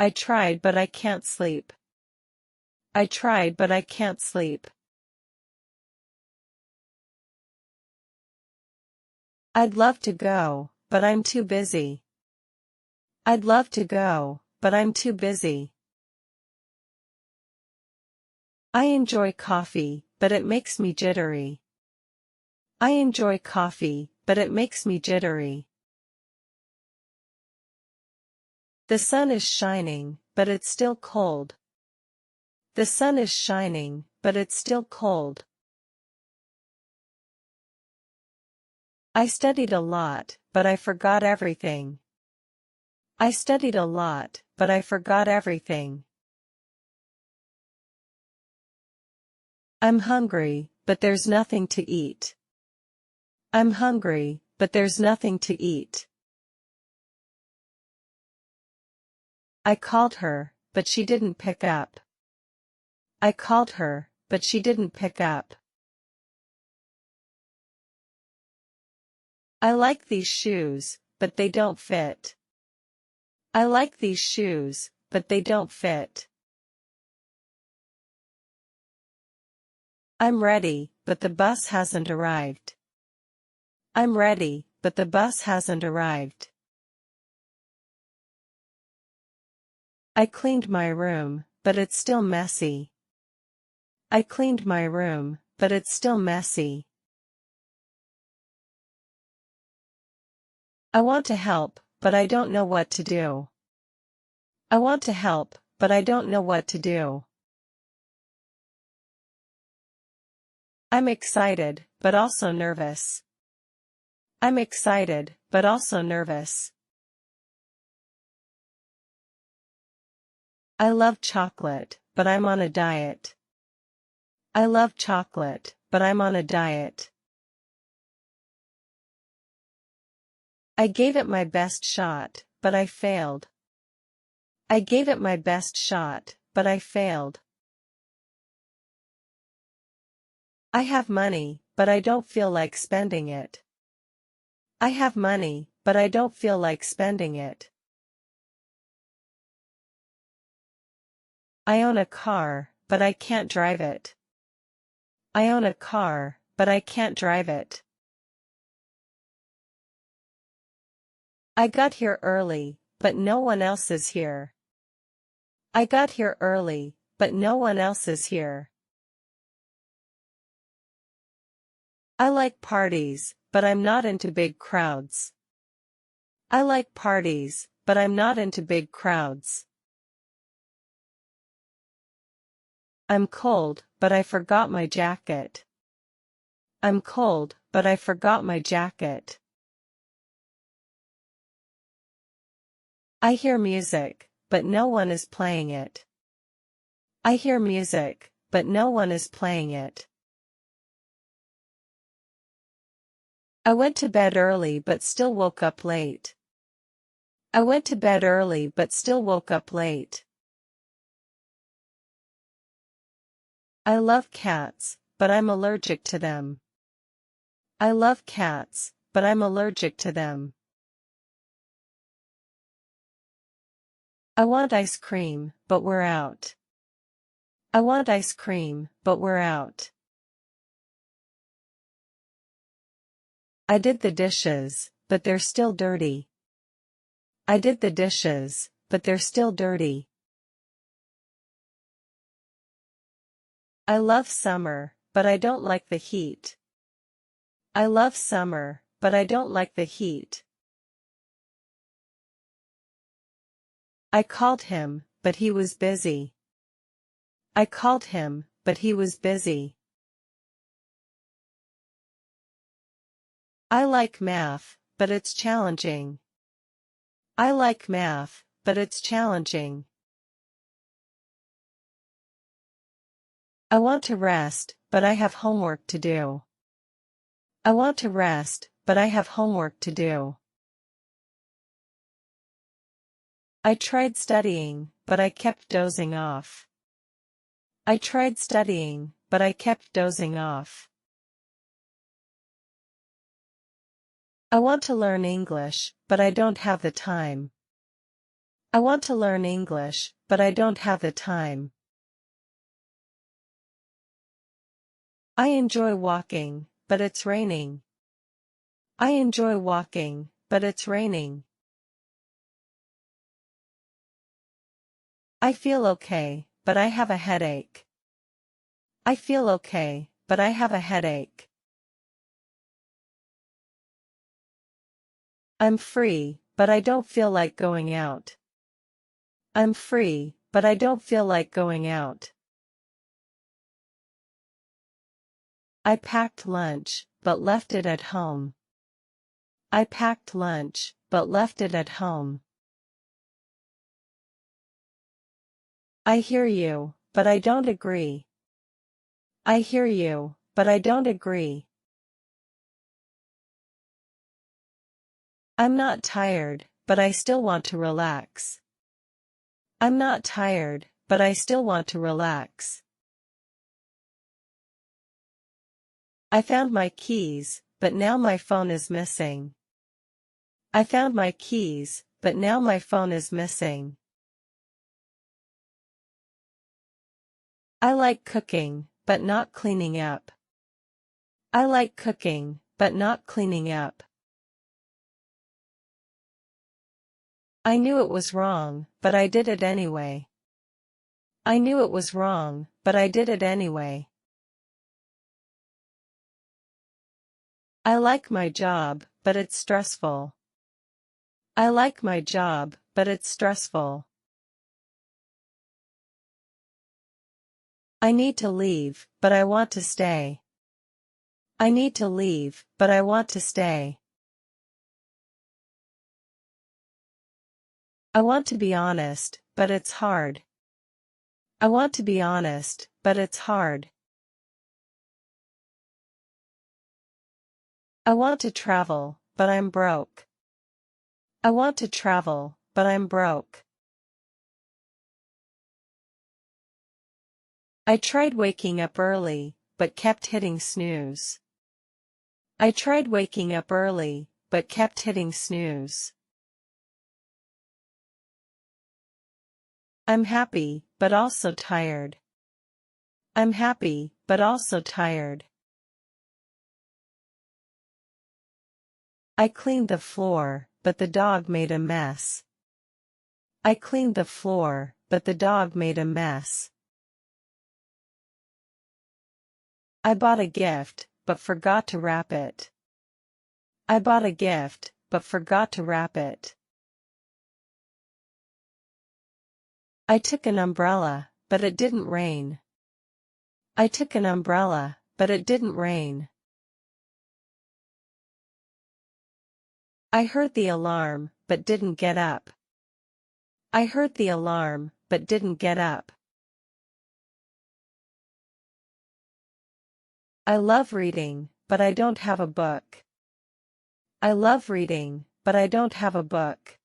I tried but I can't sleep. I tried but I can't sleep. I'd love to go, but I'm too busy. I'd love to go, but I'm too busy. I enjoy coffee, but it makes me jittery. I enjoy coffee, but it makes me jittery. The sun is shining, but it's still cold. The sun is shining, but it's still cold. I studied a lot, but I forgot everything. I studied a lot, but I forgot everything. I'm hungry, but there's nothing to eat. I'm hungry, but there's nothing to eat. I called her, but she didn't pick up. I called her, but she didn't pick up. I like these shoes, but they don't fit. I like these shoes, but they don't fit. I'm ready, but the bus hasn't arrived. I'm ready, but the bus hasn't arrived. I cleaned my room, but it's still messy. I cleaned my room, but it's still messy. I want to help, but I don't know what to do. I want to help, but I don't know what to do. I'm excited, but also nervous. I'm excited, but also nervous. I love chocolate, but I'm on a diet. I love chocolate, but I'm on a diet. I gave it my best shot, but I failed. I gave it my best shot, but I failed. I have money, but I don't feel like spending it. I have money, but I don't feel like spending it. I own a car, but I can't drive it. I own a car, but I can't drive it. I got here early, but no one else is here. I got here early, but no one else is here. I like parties, but I'm not into big crowds. I like parties, but I'm not into big crowds. I'm cold, but I forgot my jacket. I'm cold, but I forgot my jacket. I hear music, but no one is playing it. I hear music, but no one is playing it. I went to bed early but still woke up late. I went to bed early but still woke up late. I love cats, but I'm allergic to them. I love cats, but I'm allergic to them. I want ice cream, but we're out. I want ice cream, but we're out. I did the dishes, but they're still dirty. I did the dishes, but they're still dirty. I love summer, but I don't like the heat. I love summer, but I don't like the heat. I called him, but he was busy. I called him, but he was busy. I like math, but it's challenging. I like math, but it's challenging. I want to rest, but I have homework to do. I want to rest, but I have homework to do. I tried studying, but I kept dozing off. I tried studying, but I kept dozing off. I want to learn English, but I don't have the time. I want to learn English, but I don't have the time. I enjoy walking, but it's raining. I enjoy walking, but it's raining. I feel okay, but I have a headache. I feel okay, but I have a headache. I'm free, but I don't feel like going out. I'm free, but I don't feel like going out. I packed lunch, but left it at home. I packed lunch, but left it at home. I hear you, but I don't agree. I hear you, but I don't agree. I'm not tired, but I still want to relax. I'm not tired, but I still want to relax. I found my keys, but now my phone is missing. I found my keys, but now my phone is missing. I like cooking, but not cleaning up. I like cooking, but not cleaning up. I knew it was wrong, but I did it anyway. I knew it was wrong, but I did it anyway. I like my job, but it's stressful. I like my job, but it's stressful. I need to leave, but I want to stay. I need to leave, but I want to stay. I want to be honest, but it's hard. I want to be honest, but it's hard. I want to travel, but I'm broke. I want to travel, but I'm broke. I tried waking up early, but kept hitting snooze. I tried waking up early, but kept hitting snooze. I'm happy, but also tired. I'm happy, but also tired. I cleaned the floor, but the dog made a mess. I cleaned the floor, but the dog made a mess. I bought a gift, but forgot to wrap it. I bought a gift, but forgot to wrap it. I took an umbrella, but it didn't rain. I took an umbrella, but it didn't rain. I heard the alarm, but didn't get up. I heard the alarm, but didn't get up. I love reading, but I don't have a book. I love reading, but I don't have a book.